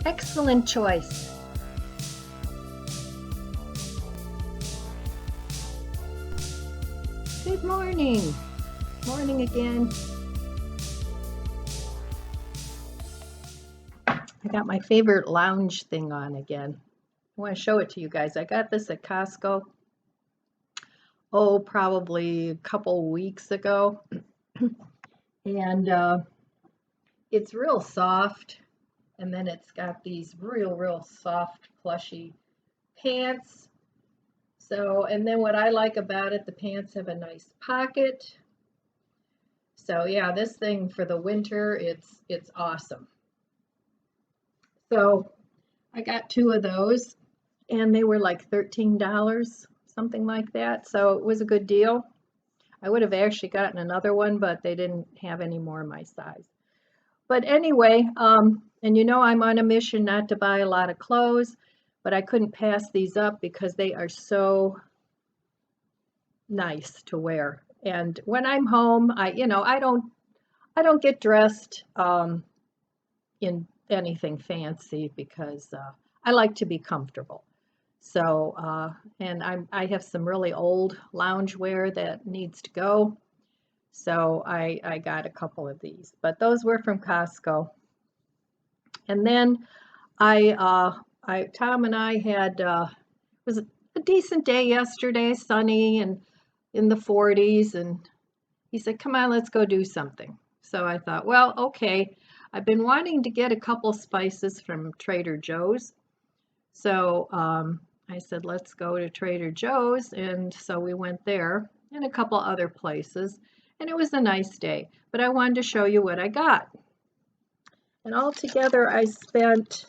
Excellent choice. Good morning. Morning again. I got my favorite lounge thing on again. I want to show it to you guys. I got this at Costco, probably a couple weeks ago. And it's real soft. And then it's got these real soft, plushy pants. So, and then what I like about it, the pants have a nice pocket. So yeah, this thing for the winter, it's awesome. So I got two of those and they were like $13, something like that. So it was a good deal. I would have actually gotten another one, but they didn't have any more my size. But anyway, and you know I'm on a mission not to buy a lot of clothes, but I couldn't pass these up because they are so nice to wear. And when I'm home, I don't get dressed in anything fancy because I like to be comfortable. So, and I have some really old loungewear that needs to go. So I got a couple of these, but those were from Costco. And then Tom and I had, it was a decent day yesterday, sunny and in the 40s. And he said, come on, let's go do something. So I thought, well, okay. I've been wanting to get a couple spices from Trader Joe's. So I said, let's go to Trader Joe's. And so we went there and a couple other places. And it was a nice day. But I wanted to show you what I got. And altogether, I spent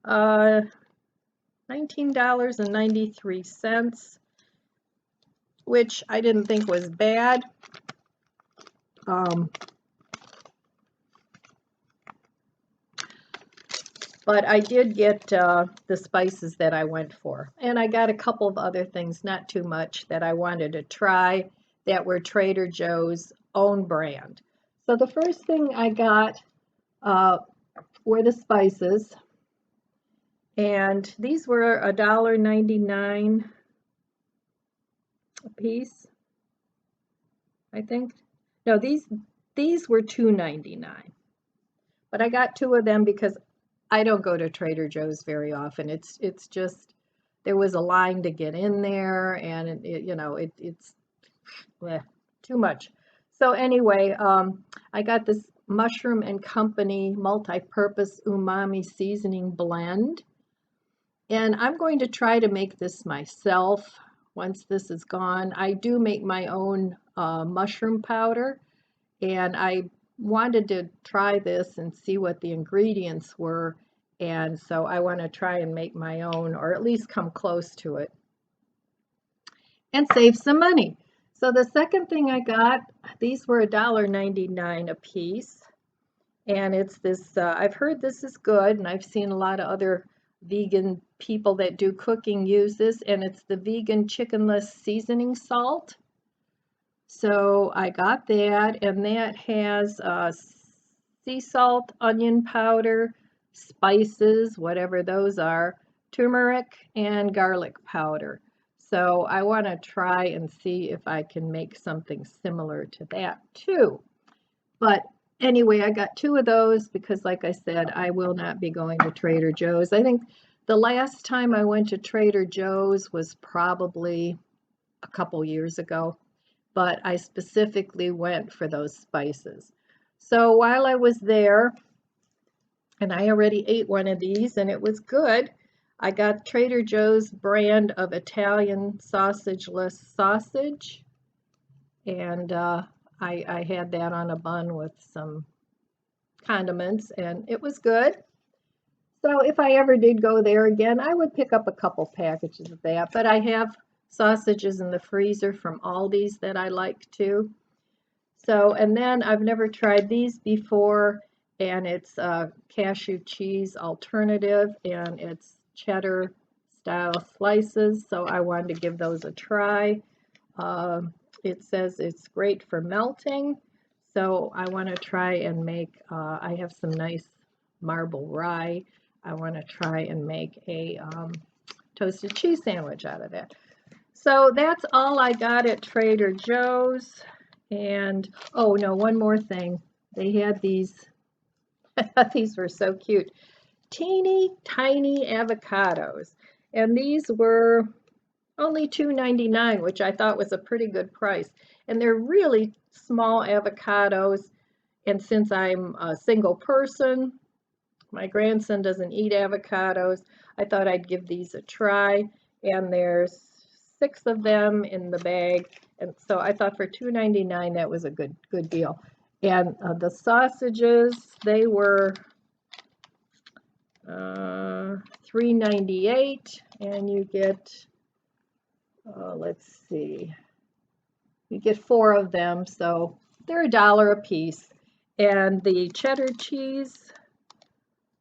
$19.93, which I didn't think was bad. But I did get the spices that I went for. And I got a couple of other things, not too much, that I wanted to try that were Trader Joe's own brand. So the first thing I got were the spices. And these were $1.99 a piece, I think. No, these were $2.99. But I got two of them because I don't go to Trader Joe's very often. It's just there was a line to get in there, and it's too much. So anyway, I got this Mushroom and Company multi-purpose umami seasoning blend, and I'm going to try to make this myself once this is gone. I do make my own mushroom powder, and I wanted to try this and see what the ingredients were, and so I want to try and make my own, or at least come close to it, and save some money. So the second thing I got, these were $1.99 a piece, and it's this, I've heard this is good, and I've seen a lot of other vegan people that do cooking use this, and it's the vegan chickenless seasoning salt. So I got that, and that has sea salt, onion powder, spices, whatever those are, turmeric, and garlic powder. So I want to try and see if I can make something similar to that too. But anyway, I got two of those because, like I said, I will not be going to Trader Joe's. I think the last time I went to Trader Joe's was probably a couple years ago, but I specifically went for those spices. So while I was there, and I already ate one of these and it was good, I got Trader Joe's brand of Italian sausageless sausage, and I had that on a bun with some condiments, and it was good. So if I ever did go there again, I would pick up a couple packages of that. But I have sausages in the freezer from Aldi's that I like too. So, and then I've never tried these before, and it's cashew cheese alternative, and it's cheddar style slices. So I wanted to give those a try. It says it's great for melting. So I want to try and make, I have some nice marble rye I want to try and make a toasted cheese sandwich out of that. So that's all I got at Trader Joe's. And oh no, one more thing. They had these, I thought these were so cute. Teeny tiny avocados. And these were only $2.99, which I thought was a pretty good price. And they're really small avocados. And since I'm a single person, my grandson doesn't eat avocados, I thought I'd give these a try. And there's 6 of them in the bag. And so I thought for $2.99 that was a good deal. And the sausages, they were $3.98, and you get, let's see, you get 4 of them, so they're $1 a piece. And the cheddar cheese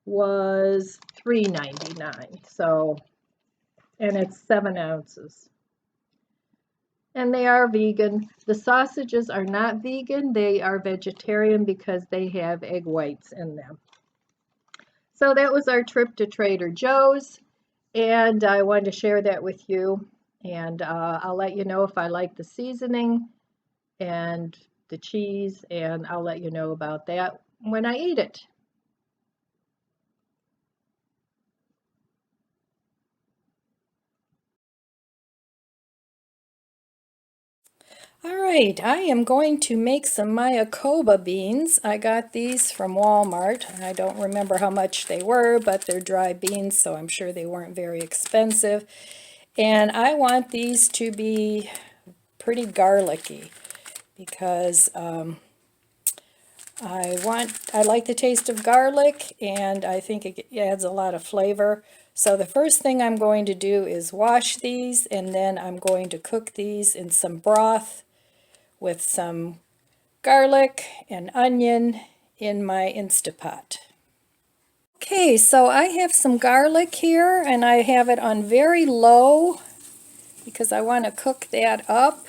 was $3.99, so, and it's 7 ounces. And they are vegan. The sausages are not vegan, they are vegetarian because they have egg whites in them. So that was our trip to Trader Joe's, and I wanted to share that with you. And I'll let you know if I like the seasoning and the cheese, and I'll let you know about that when I eat it. All right, I am going to make some Mayakoba beans. I got these from Walmart. I don't remember how much they were, but they're dry beans, so I'm sure they weren't very expensive. And I want these to be pretty garlicky because I like the taste of garlic, and I think it adds a lot of flavor. So the first thing I'm going to do is wash these, and then I'm going to cook these in some broth with some garlic and onion in my Instapot. Okay, so I have some garlic here, and I have it on very low because I want to cook that up.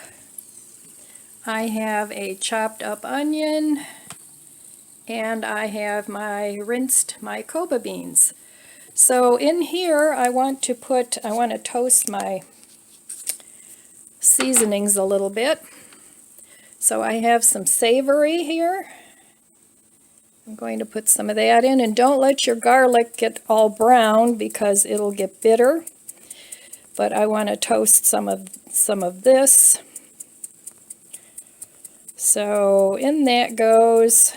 I have a chopped up onion, and I have my rinsed Mayakoba beans. So in here I want to toast my seasonings a little bit. So I have some savory here. I'm going to put some of that in, and don't let your garlic get all brown because it'll get bitter. But I want to toast some of this. So in that goes,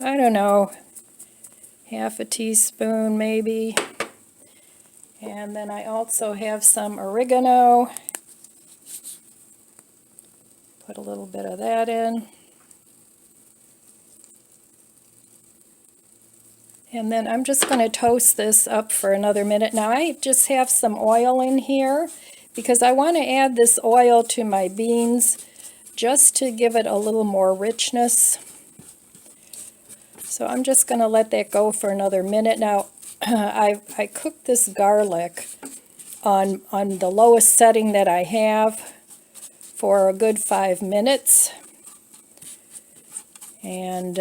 I don't know, half a teaspoon maybe. And then I also have some oregano. Put a little bit of that in. And then I'm just going to toast this up for another minute. Now I just have some oil in here because I want to add this oil to my beans just to give it a little more richness. So I'm just going to let that go for another minute. Now I cooked this garlic on the lowest setting that I have for a good 5 minutes. And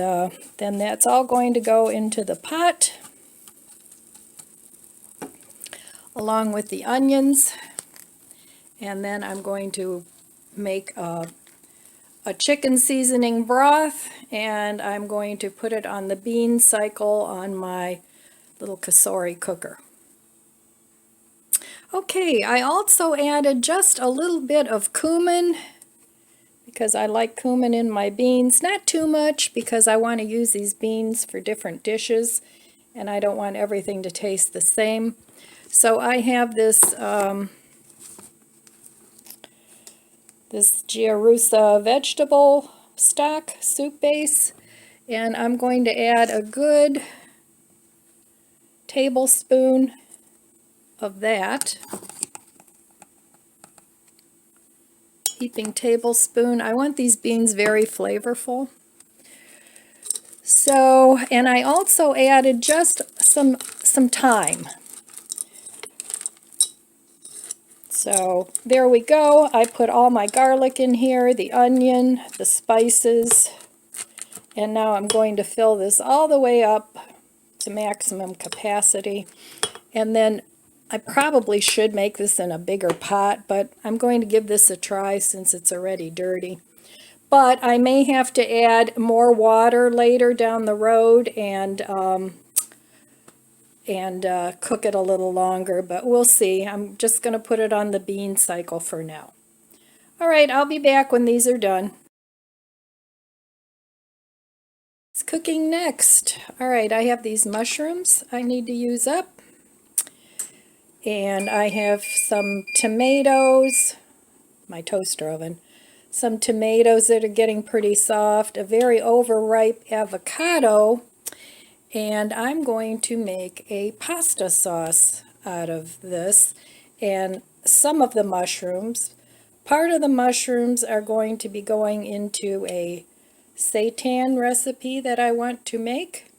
then that's all going to go into the pot along with the onions. And then I'm going to make a chicken seasoning broth, and I'm going to put it on the bean cycle on my little Kasori cooker. Okay, I also added just a little bit of cumin because I like cumin in my beans. Not too much because I want to use these beans for different dishes and I don't want everything to taste the same. So I have this this Giarrusa vegetable stock soup base, and I'm going to add a good tablespoon of that. Heaping tablespoon. I want these beans very flavorful. So, and I also added just some thyme. So there we go. I put all my garlic in here, the onion, the spices, and now I'm going to fill this all the way up to maximum capacity. And then I probably should make this in a bigger pot, but I'm going to give this a try since it's already dirty. But I may have to add more water later down the road and cook it a little longer, but we'll see. I'm just going to put it on the bean cycle for now. All right, I'll be back when these are done. It's cooking next. All right, I have these mushrooms I need to use up. And I have some tomatoes, my toaster oven, some tomatoes that are getting pretty soft, a very overripe avocado, and I'm going to make a pasta sauce out of this. And some of the mushrooms, part of the mushrooms are going to be going into a seitan recipe that I want to make.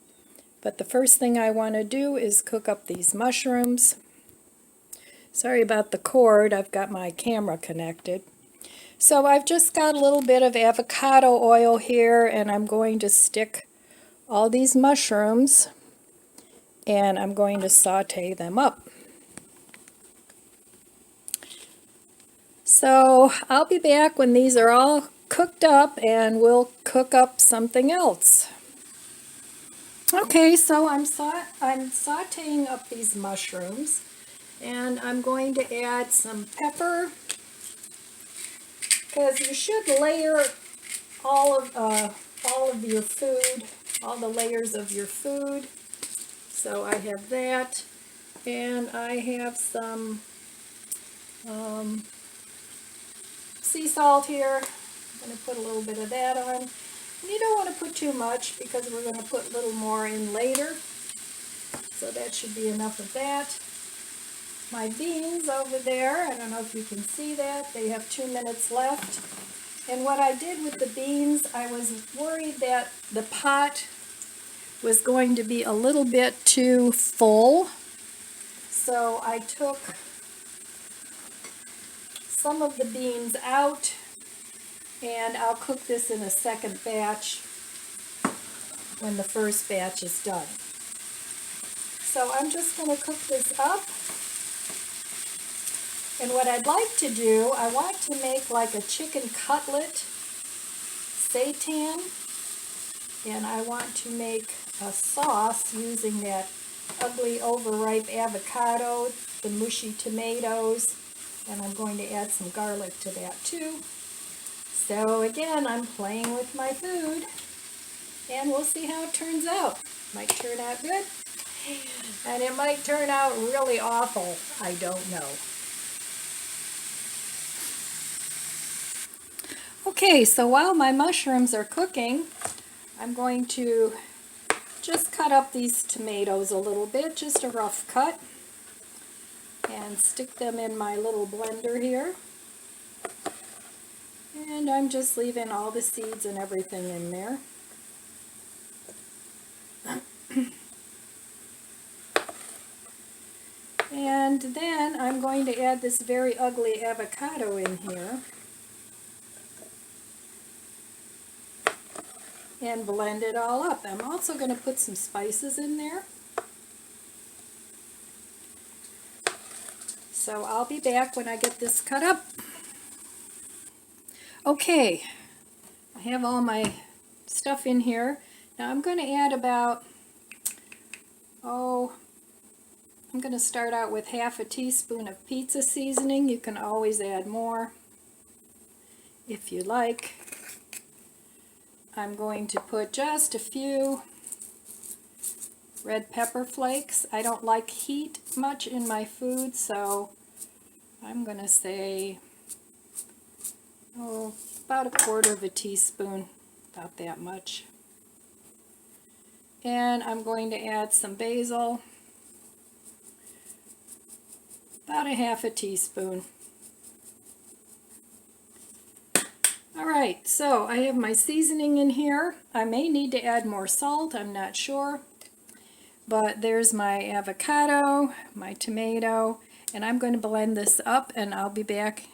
But the first thing I want to do is cook up these mushrooms. Sorry about the cord, I've got my camera connected. So I've just got a little bit of avocado oil here, and I'm going to stick all these mushrooms and I'm going to saute them up. So I'll be back when these are all cooked up and we'll cook up something else. Okay, so I'm sauteing up these mushrooms, and I'm going to add some pepper, because you should layer all of your food, all the layers of your food. So I have that, and I have some sea salt here. I'm going to put a little bit of that on. And you don't want to put too much because we're going to put a little more in later. So that should be enough of that. My beans over there, I don't know if you can see that, they have 2 minutes left. And what I did with the beans, I was worried that the pot was going to be a little bit too full. So I took some of the beans out, and I'll cook this in a second batch when the first batch is done. So I'm just going to cook this up. And what I'd like to do, I want to make like a chicken cutlet seitan, and I want to make a sauce using that ugly overripe avocado, the mushy tomatoes, and I'm going to add some garlic to that too. So again, I'm playing with my food, and we'll see how it turns out. Might turn out good, and it might turn out really awful. I don't know. Okay, so while my mushrooms are cooking, I'm going to just cut up these tomatoes a little bit, just a rough cut, and stick them in my little blender here. And I'm just leaving all the seeds and everything in there. And then I'm going to add this very ugly avocado in here and blend it all up. I'm also going to put some spices in there. So I'll be back when I get this cut up. Okay, I have all my stuff in here. Now I'm going to add about, I'm going to start out with half a teaspoon of pizza seasoning. You can always add more if you like. I'm going to put just a few red pepper flakes. I don't like heat much in my food, so I'm going to say, about a quarter of a teaspoon, about that much. And I'm going to add some basil, about a half a teaspoon. Alright, so I have my seasoning in here. I may need to add more salt, I'm not sure. But there's my avocado, my tomato, and I'm going to blend this up, and I'll be back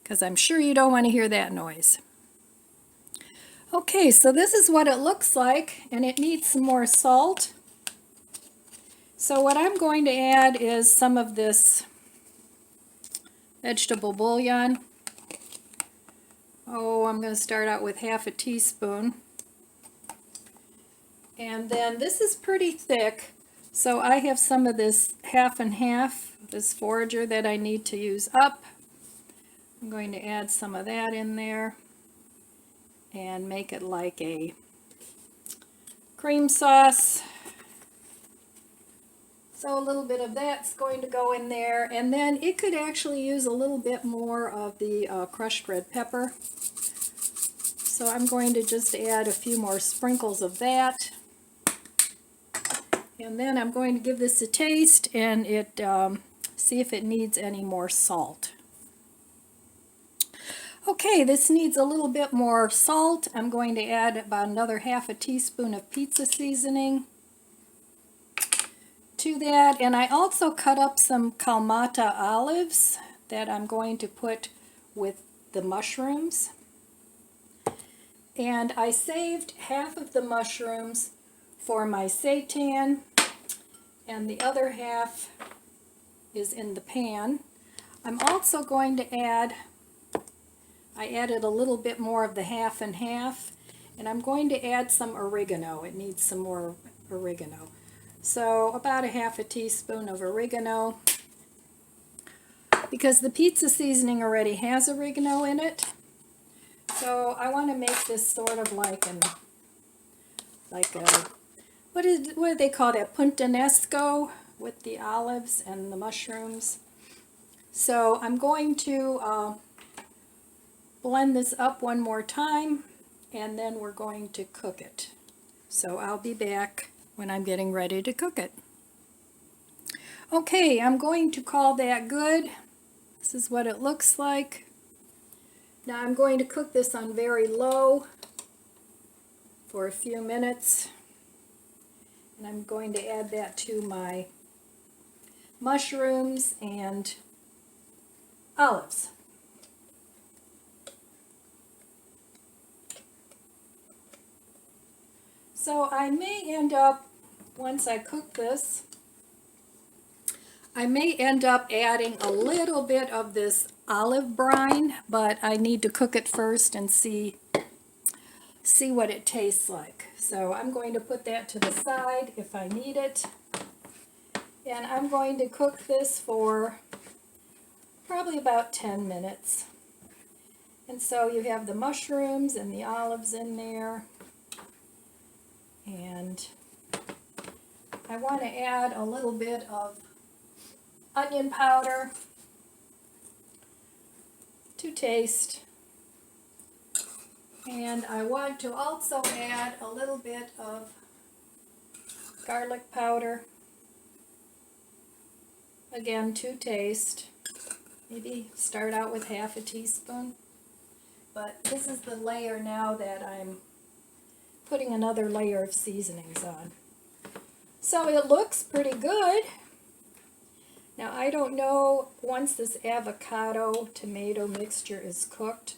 because I'm sure you don't want to hear that noise. Okay, so this is what it looks like, and it needs some more salt. So what I'm going to add is some of this vegetable bouillon. Oh, I'm going to start out with half a teaspoon. And then this is pretty thick, so I have some of this half and half, this forager that I need to use up. I'm going to add some of that in there and make it like a cream sauce. So a little bit of that's going to go in there, and then it could actually use a little bit more of the crushed red pepper. So I'm going to just add a few more sprinkles of that. And then I'm going to give this a taste and see if it needs any more salt. Okay, this needs a little bit more salt. I'm going to add about another half a teaspoon of pizza seasoning to that. And I also cut up some Kalamata olives that I'm going to put with the mushrooms. And I saved half of the mushrooms for my seitan, and the other half is in the pan. I'm also going to add, I added a little bit more of the half and half, and I'm going to add some oregano. It needs some more oregano. So about a half a teaspoon of oregano, because the pizza seasoning already has oregano in it. So I want to make this sort of like a what do they call that, puntanesco, with the olives and the mushrooms. So I'm going to blend this up one more time, and then we're going to cook it. So I'll be back when I'm getting ready to cook it. Okay, I'm going to call that good. This is what it looks like. Now I'm going to cook this on very low for a few minutes. And I'm going to add that to my mushrooms and olives. So I may end up, once I cook this, I may end up adding a little bit of this olive brine, but I need to cook it first and see what it tastes like. So I'm going to put that to the side if I need it. And I'm going to cook this for probably about 10 minutes. And so you have the mushrooms and the olives in there. And I want to add a little bit of onion powder to taste. And I want to also add a little bit of garlic powder, again to taste. Maybe start out with half a teaspoon. But this is the layer now that I'm putting another layer of seasonings on. So it looks pretty good. Now I don't know, once this avocado tomato mixture is cooked,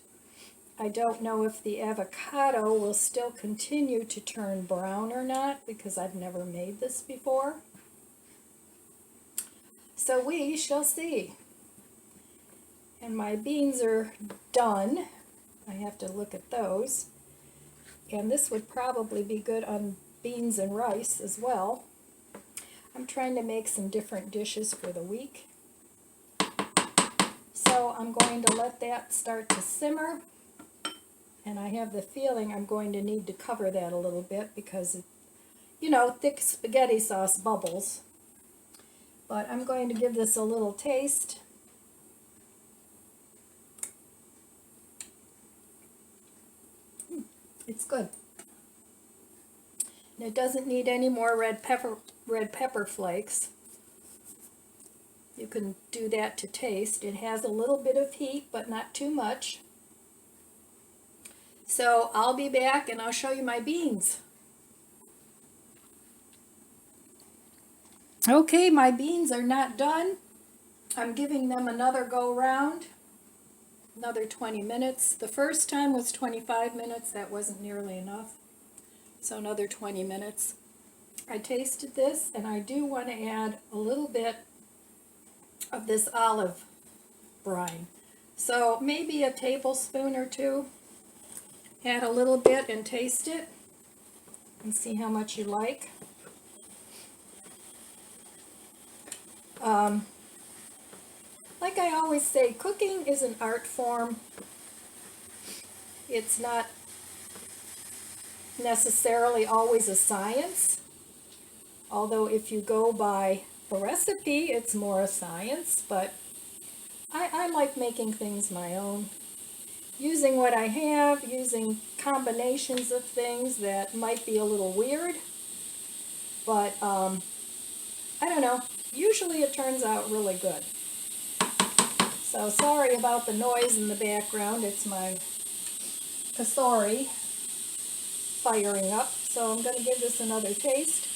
I don't know if the avocado will still continue to turn brown or not, because I've never made this before. So we shall see. And my beans are done. I have to look at those. And this would probably be good on beans and rice as well. I'm trying to make some different dishes for the week. So I'm going to let that start to simmer. And I have the feeling I'm going to need to cover that a little bit because, you know, thick spaghetti sauce bubbles. But I'm going to give this a little taste. It's good. And it doesn't need any more red pepper flakes. You can do that to taste. It has a little bit of heat, but not too much. So I'll be back and I'll show you my beans. Okay, my beans are not done. I'm giving them another go round, another 20 minutes. The first time was 25 minutes. That wasn't nearly enough. So another 20 minutes. I tasted this, and I do want to add a little bit of this olive brine. So maybe a tablespoon or two. Add a little bit and taste it and see how much you like. Like I always say, cooking is an art form. It's not necessarily always a science, although if you go by a recipe, it's more a science, but I like making things my own. Using what I have, using combinations of things that might be a little weird, but I don't know, usually it turns out really good. So sorry about the noise in the background, it's my cassori firing up. So I'm going to give this another taste.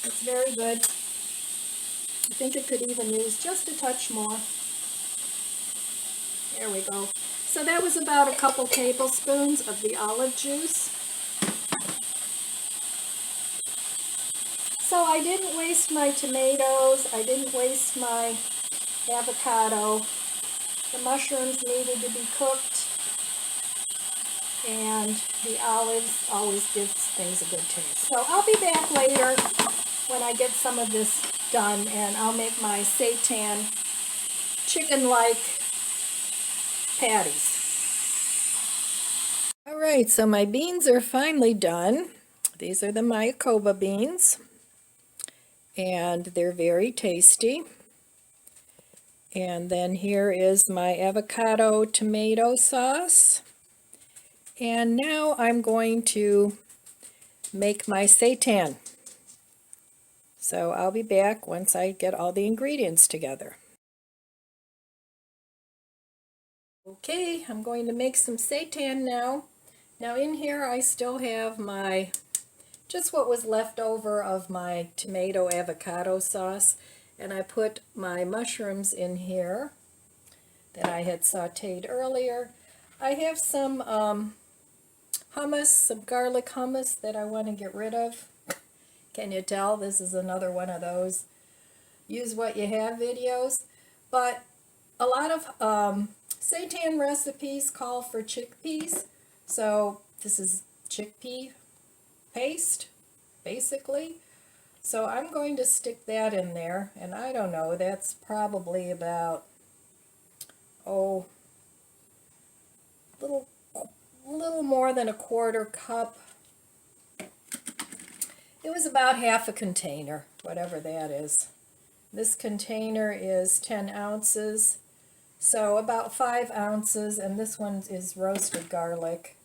It's very good. I think it could even use just a touch more. There we go. So that was about a couple tablespoons of the olive juice. So I didn't waste my tomatoes, I didn't waste my avocado. The mushrooms needed to be cooked, and the olives always gives things a good taste. So I'll be back later when I get some of this done, and I'll make my seitan chicken-like patties. All right, so my beans are finally done. These are the Mayakoba beans, and they're very tasty. And then here is my avocado tomato sauce. And now I'm going to make my seitan. So I'll be back once I get all the ingredients together. Okay, I'm going to make some seitan now. Now in here I still have my, just what was left over of my tomato avocado sauce. And I put my mushrooms in here that I had sauteed earlier. I have some hummus, some garlic hummus that I want to get rid of. Can you tell? This is another one of those use what you have videos. But a lot of seitan recipes call for chickpeas. So this is chickpea paste, basically. So I'm going to stick that in there, and I don't know, that's probably about, a little more than a quarter cup. It was about half a container, whatever that is. This container is 10 ounces, so about 5 ounces, and this one is roasted garlic.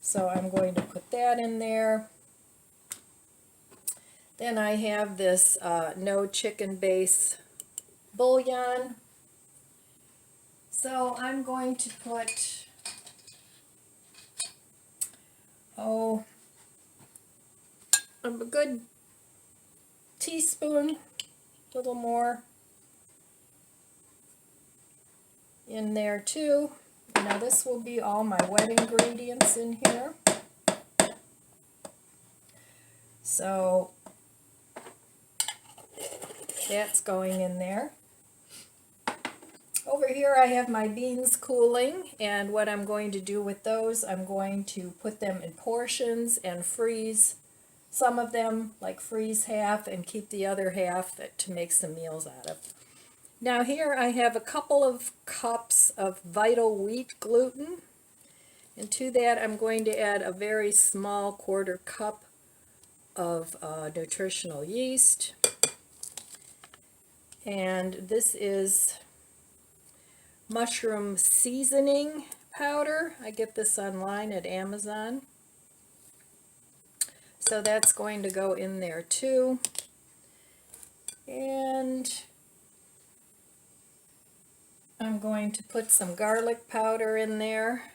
So I'm going to put that in there. Then I have this no chicken base bouillon. So I'm going to put, a good teaspoon, a little more in there too. Now this will be all my wet ingredients in here. So that's going in there. Over here I have my beans cooling, and what I'm going to do with those, I'm going to put them in portions and freeze some of them, like freeze half and keep the other half to make some meals out of. Now here I have a couple of cups of Vital Wheat gluten, and to that I'm going to add a very small quarter cup of nutritional yeast. And this is mushroom seasoning powder. I get this online at Amazon. So that's going to go in there too. And I'm going to put some garlic powder in there.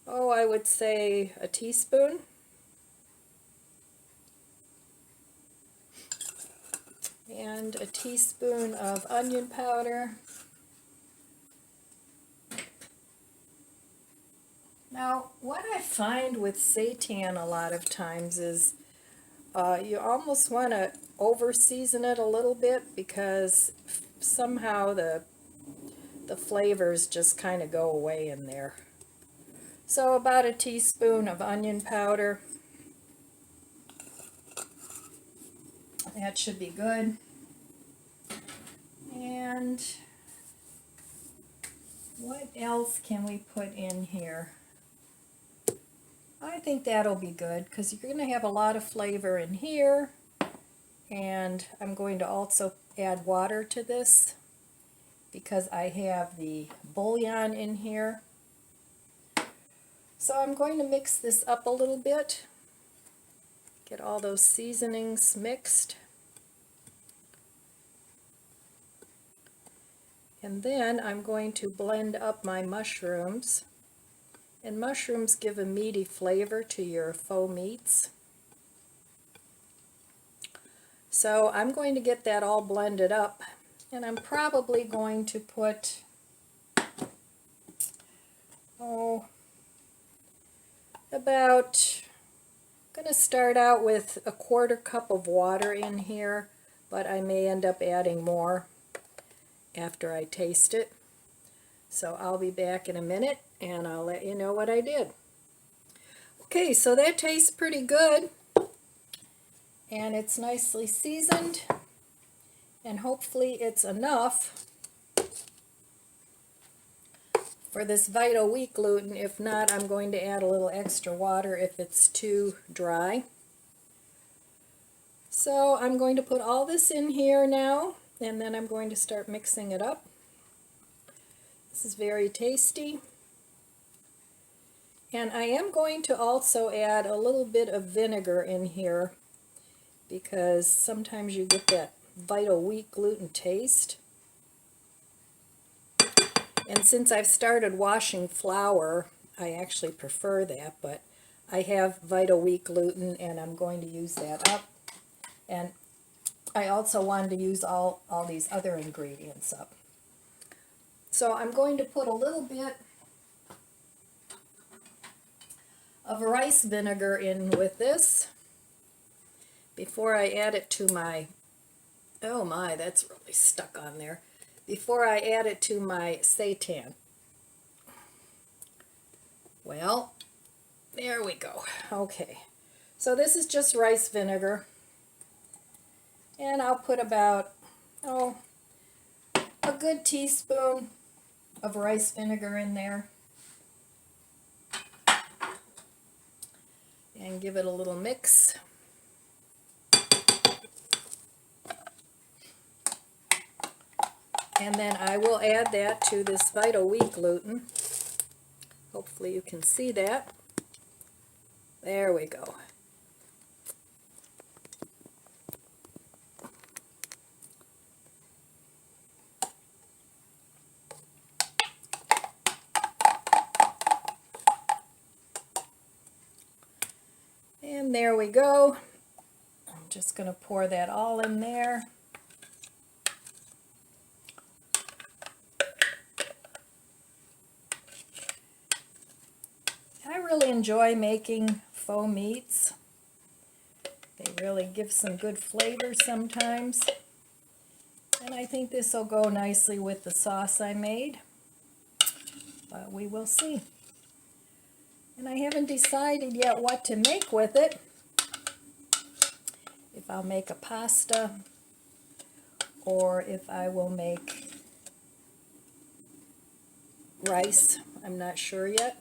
I would say a teaspoon. And a teaspoon of onion powder. Now, what I find with seitan a lot of times is you almost want to over season it a little bit because somehow the flavors just kind of go away in there. So about a teaspoon of onion powder. That should be good. And what else can we put in here? I think that'll be good because you're going to have a lot of flavor in here. And I'm going to also add water to this because I have the bouillon in here. So I'm going to mix this up a little bit. Get all those seasonings mixed. And then I'm going to blend up my mushrooms. And mushrooms give a meaty flavor to your faux meats. So I'm going to get that all blended up. And I'm probably going to put, about, I'm going to start out with a 1/4 cup of water in here, but I may end up adding more after I taste it. So I'll be back in a minute and I'll let you know what I did. Okay, so that tastes pretty good and it's nicely seasoned and hopefully it's enough for this Vita wheat gluten. If not, I'm going to add a little extra water if it's too dry. So I'm going to put all this in here now and then I'm going to start mixing it up. This is very tasty. And I am going to also add a little bit of vinegar in here because sometimes you get that Vita wheat gluten taste. And since I've started washing flour, I actually prefer that, but I have Vita wheat gluten and I'm going to use that up. And I also wanted to use all these other ingredients up. So I'm going to put a little bit of rice vinegar in with this before I add it to my, oh my, that's really stuck on there, before I add it to my seitan. Well, there we go. Okay, so this is just rice vinegar, and I'll put about, a good teaspoon of rice vinegar in there and give it a little mix. And then I will add that to this Vita wheat gluten. Hopefully you can see that. There we go. And there we go. I'm just going to pour that all in there. I really enjoy making faux meats. They really give some good flavor sometimes. And I think this will go nicely with the sauce I made. But we will see. And I haven't decided yet what to make with it. If I'll make a pasta or if I will make rice. I'm not sure yet.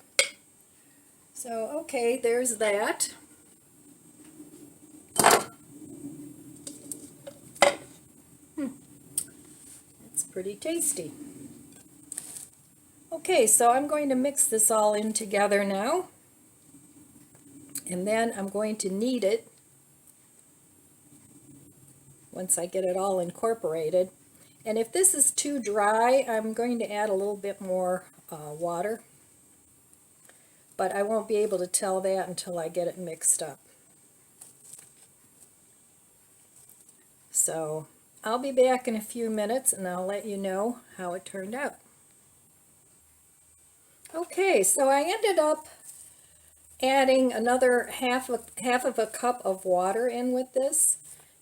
So, okay, there's that. It's pretty tasty. Okay, so I'm going to mix this all in together now. And then I'm going to knead it once I get it all incorporated. And if this is too dry, I'm going to add a little bit more water. But I won't be able to tell that until I get it mixed up. So I'll be back in a few minutes and I'll let you know how it turned out. Okay, so I ended up adding another half of a cup of water in with this.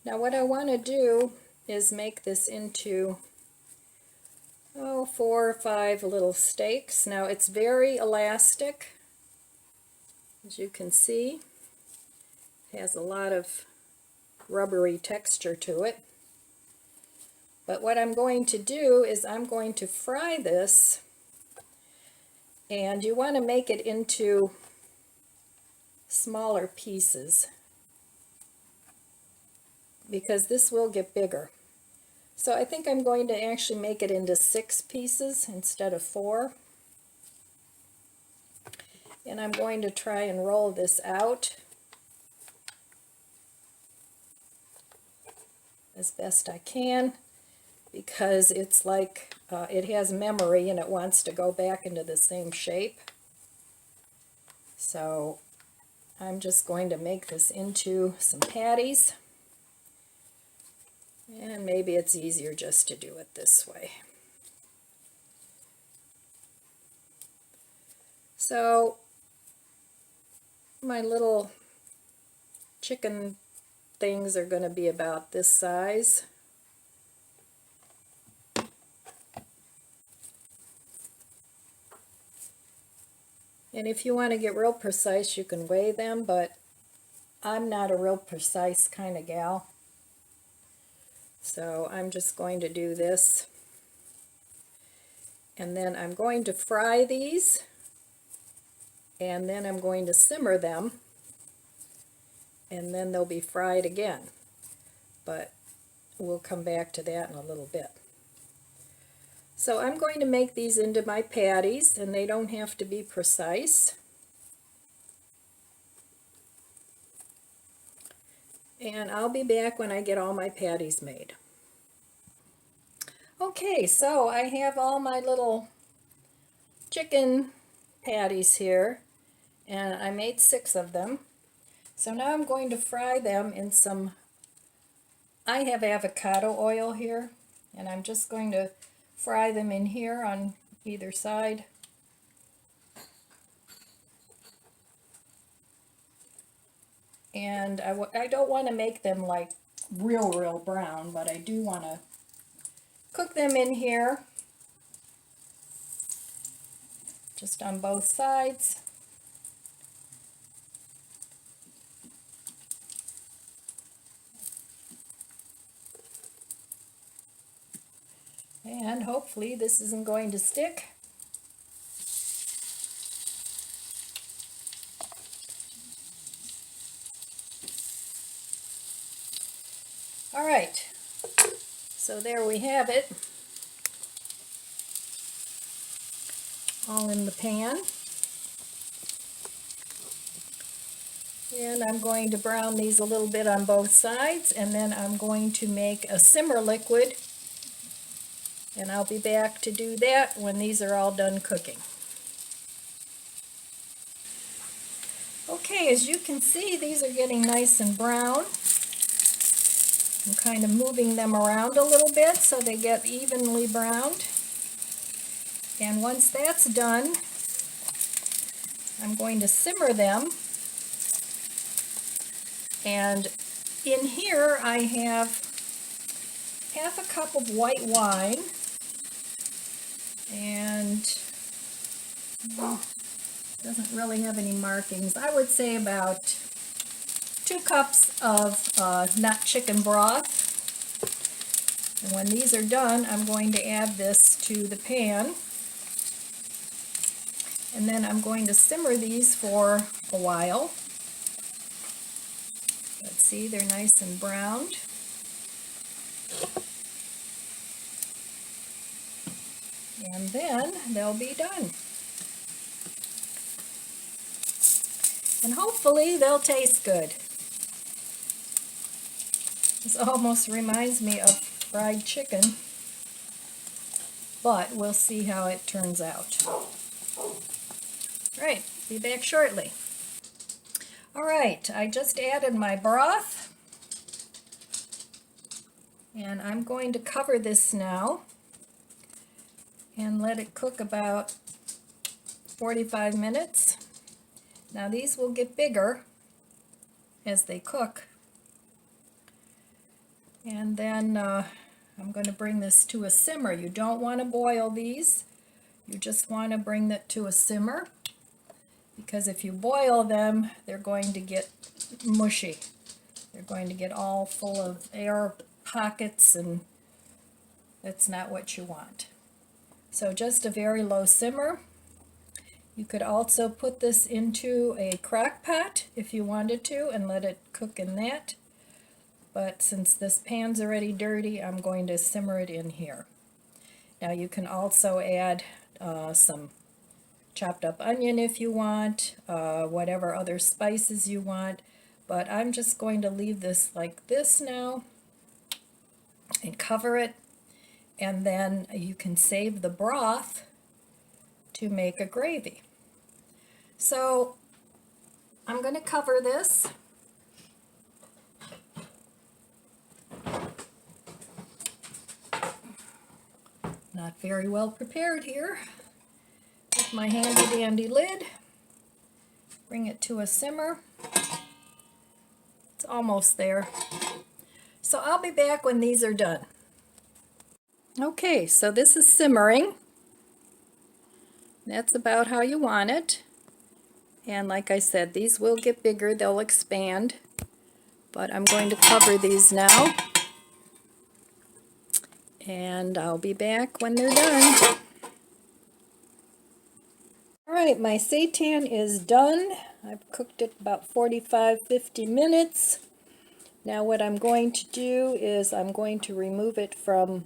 Now what I want to do is make this into 4 or 5 little steaks. Now it's very elastic, as you can see. It has a lot of rubbery texture to it. But what I'm going to do is I'm going to fry this, and you want to make it into smaller pieces because this will get bigger. So I think I'm going to actually make it into 6 pieces instead of 4. And I'm going to try and roll this out as best I can, because it's like it has memory and it wants to go back into the same shape. So I'm just going to make this into some patties, and maybe it's easier just to do it this way. So my little chicken things are going to be about this size. And if you want to get real precise, you can weigh them, but I'm not a real precise kind of gal. So I'm just going to do this. And then I'm going to fry these, and then I'm going to simmer them, and then they'll be fried again. But we'll come back to that in a little bit. So I'm going to make these into my patties, and they don't have to be precise. And I'll be back when I get all my patties made. Okay, so I have all my little chicken patties here, and I made 6 of them. So now I'm going to fry them in some, I have avocado oil here, and I'm just going to fry them in here on either side. And I don't want to make them like real brown, but I do want to cook them in here, just on both sides. And hopefully this isn't going to stick. All right, so there we have it, all in the pan. And I'm going to brown these a little bit on both sides, and then I'm going to make a simmer liquid, and I'll be back to do that when these are all done cooking. Okay, as you can see, these are getting nice and brown. I'm kind of moving them around a little bit so they get evenly browned. And once that's done, I'm going to simmer them. And in here I have half a cup of white wine, and doesn't really have any markings. I would say about 2 cups of not chicken broth. And when these are done, I'm going to add this to the pan. And then I'm going to simmer these for a while. Let's see, they're nice and browned. And then they'll be done. And hopefully they'll taste good. This almost reminds me of fried chicken, but we'll see how it turns out. Right, be back shortly. All right, I just added my broth, and I'm going to cover this now and let it cook about 45 minutes. Now these will get bigger as they cook. And then I'm going to bring this to a simmer. You don't want to boil these. You just want to bring that to a simmer, because if you boil them, they're going to get mushy. They're going to get all full of air pockets, and that's not what you want. So just a very low simmer. You could also put this into a crock pot if you wanted to and let it cook in that. But since this pan's already dirty, I'm going to simmer it in here. Now you can also add some chopped up onion if you want, whatever other spices you want. But I'm just going to leave this like this now and cover it. And then you can save the broth to make a gravy. So I'm going to cover this. Not very well prepared here. With my handy dandy lid, bring it to a simmer. It's almost there. So I'll be back when these are done. Okay, so this is simmering. That's about how you want it. And like I said, these will get bigger, they'll expand. But I'm going to cover these now. And I'll be back when they're done. Alright, my seitan is done. I've cooked it about 45-50 minutes. Now what I'm going to do is I'm going to remove it from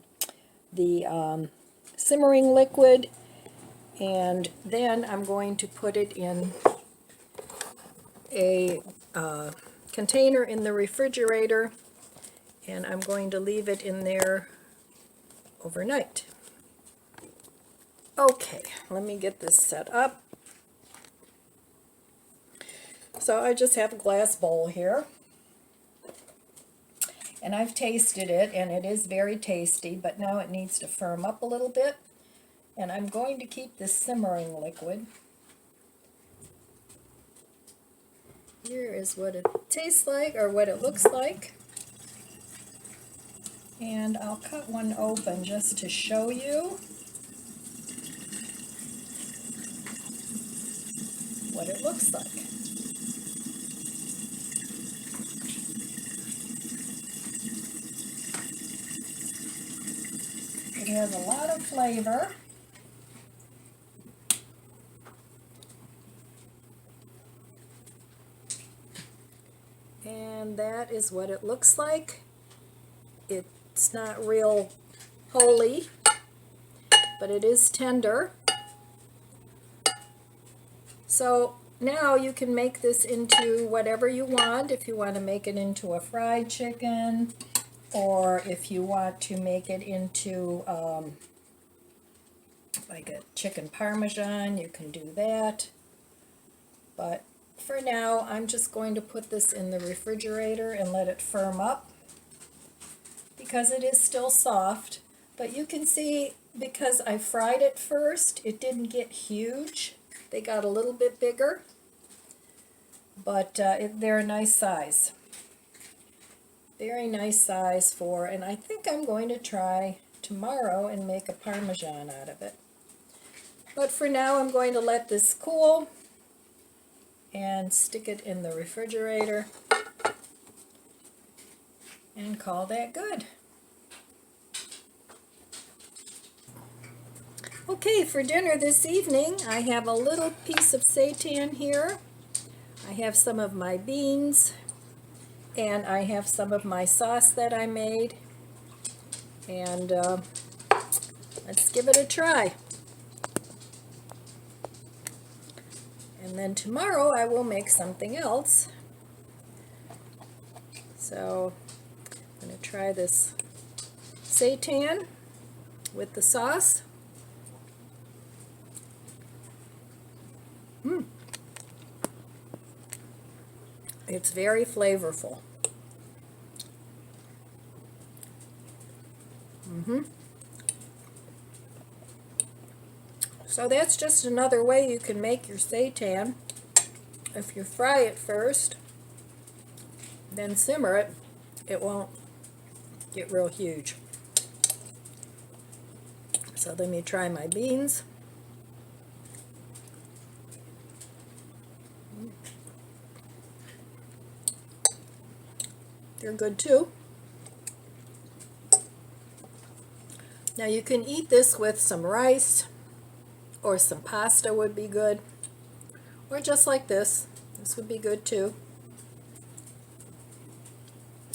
the simmering liquid, and then I'm going to put it in a container in the refrigerator, and I'm going to leave it in there overnight. Okay, let me get this set up. So I just have a glass bowl here, and I've tasted it, and it is very tasty, but now it needs to firm up a little bit. And I'm going to keep this simmering liquid. Here is what it tastes like, or what it looks like. And I'll cut one open just to show you what it looks like. It has a lot of flavor. And that is what it looks like. It's not real holy, but it is tender. So now you can make this into whatever you want. If you want to make it into a fried chicken, or if you want to make it into like a chicken parmesan, you can do that. But for now, I'm just going to put this in the refrigerator and let it firm up, because it is still soft. But you can see, because I fried it first, it didn't get huge. They got a little bit bigger, but they're a nice size. Very nice size for, and I think I'm going to try tomorrow and make a parmesan out of it. But for now, I'm going to let this cool and stick it in the refrigerator and call that good. Okay, for dinner this evening, I have a little piece of seitan here. I have some of my beans, and I have some of my sauce that I made. And let's give it a try. And then tomorrow I will make something else. So I'm going to try this seitan with the sauce. It's very flavorful. So that's just another way you can make your seitan. if you fry it first, then simmer it, it won't get real huge. So let me try my beans. They're good too. Now you can eat this with some rice, or some pasta would be good, or just like this. This would be good too.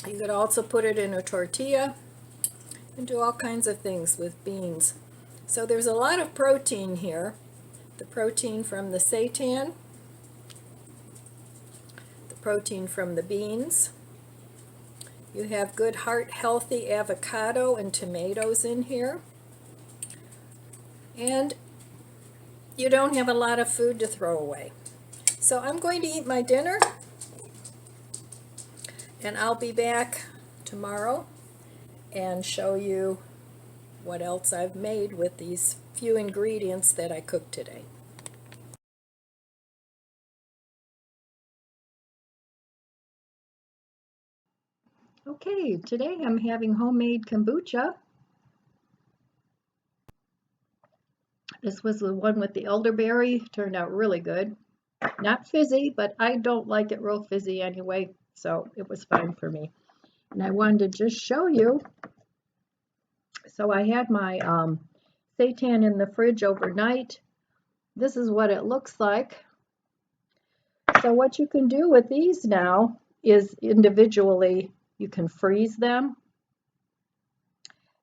You could also put it in a tortilla and do all kinds of things with beans. So there's a lot of protein here. The protein from the seitan, the protein from the beans. You have good heart-healthy avocado and tomatoes in here. And you don't have a lot of food to throw away. So I'm going to eat my dinner, and I'll be back tomorrow and show you what else I've made with these few ingredients that I cooked today. Okay, today I'm having homemade kombucha. This was the one with the elderberry, turned out really good. Not fizzy, but I don't like it real fizzy anyway, so it was fine for me. And I wanted to just show you. So I had my seitan in the fridge overnight. This is what it looks like. So what you can do with these now is individually, you can freeze them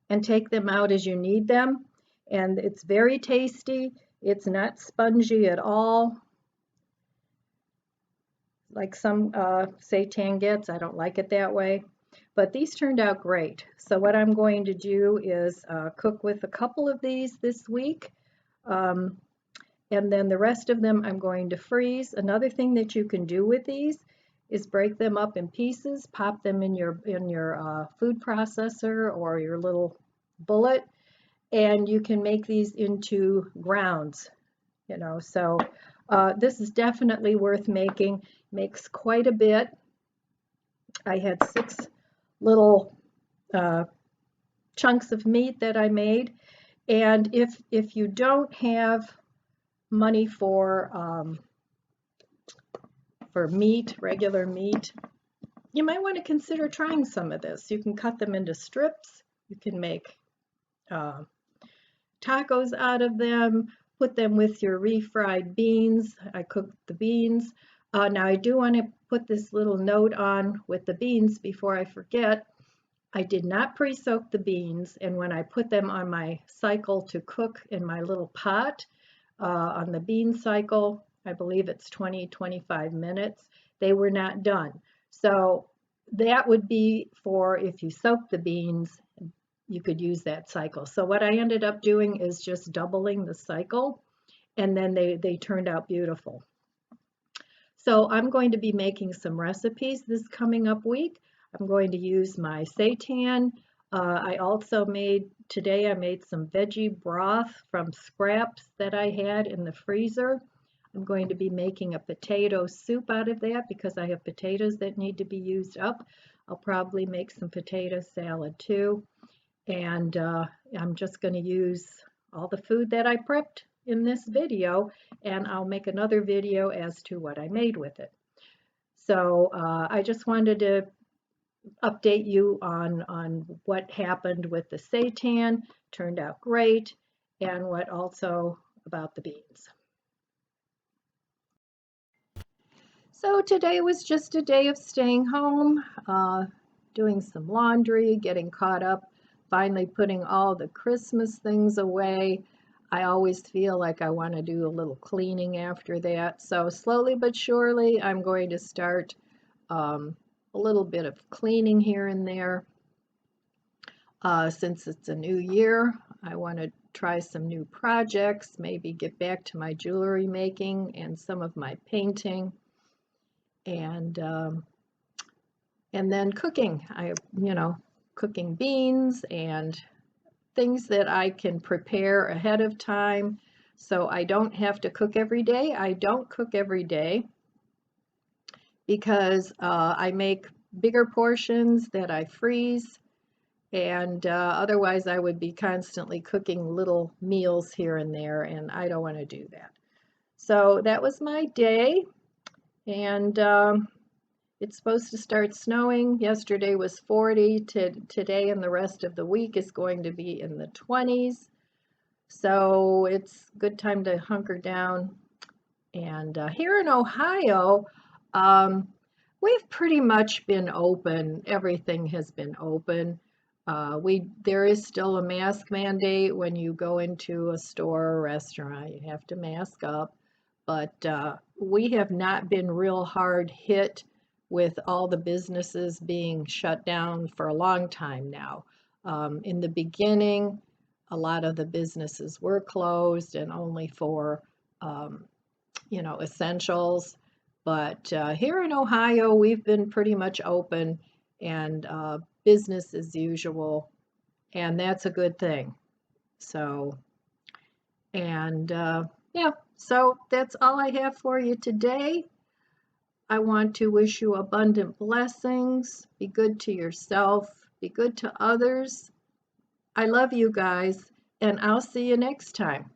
and take them out as you need them. And it's very tasty. It's not spongy at all, like some seitan gets. I don't like it that way. But these turned out great. So what I'm going to do is cook with a couple of these this week. And then the rest of them I'm going to freeze. Another thing that you can do with these is break them up in pieces, pop them in your food processor or your little bullet, and you can make these into grounds, you know. So this is definitely worth making. Makes quite a bit. I had 6 little chunks of meat that I made, and if you don't have money for meat, regular meat, you might want to consider trying some of this. You can cut them into strips. You can make tacos out of them, put them with your refried beans. I cooked the beans. Now I do want to put this little note on with the beans before I forget. I did not pre-soak the beans, and when I put them on my cycle to cook in my little pot, on the bean cycle, I believe it's 20-25 minutes, they were not done. So that would be for if you soak the beans, you could use that cycle. So what I ended up doing is just doubling the cycle, and then they turned out beautiful. So I'm going to be making some recipes this coming up week. I'm going to use my seitan. I also today I made some veggie broth from scraps that I had in the freezer. I'm going to be making a potato soup out of that because I have potatoes that need to be used up. I'll probably make some potato salad too. And I'm just going to use all the food that I prepped in this video, and I'll make another video as to what I made with it. So I just wanted to update you on what happened with the seitan. Turned out great, and what also about the beans. So today was just a day of staying home, doing some laundry, getting caught up, finally putting all the Christmas things away. I always feel like I want to do a little cleaning after that. So slowly but surely, I'm going to start a little bit of cleaning here and there. Since it's a new year, I want to try some new projects, maybe get back to my jewelry making and some of my painting, and then cooking. Cooking beans and things that I can prepare ahead of time so I don't have to cook every day. I don't cook every day. because I make bigger portions that I freeze, and otherwise I would be constantly cooking little meals here and there, and I don't want to do that. So that was my day, and it's supposed to start snowing. Yesterday was 40. Today and the rest of the week is going to be in the 20s. So it's a good time to hunker down. And here in Ohio, um, we've pretty much been open. Everything has been open. There is still a mask mandate when you go into a store or restaurant. You have to mask up. But we have not been real hard hit with all the businesses being shut down for a long time now. In the beginning, a lot of the businesses were closed and only for essentials. But here in Ohio, we've been pretty much open and business as usual, and that's a good thing. So, and yeah, so that's all I have for you today. I want to wish you abundant blessings. Be good to yourself, be good to others. I love you guys, and I'll see you next time.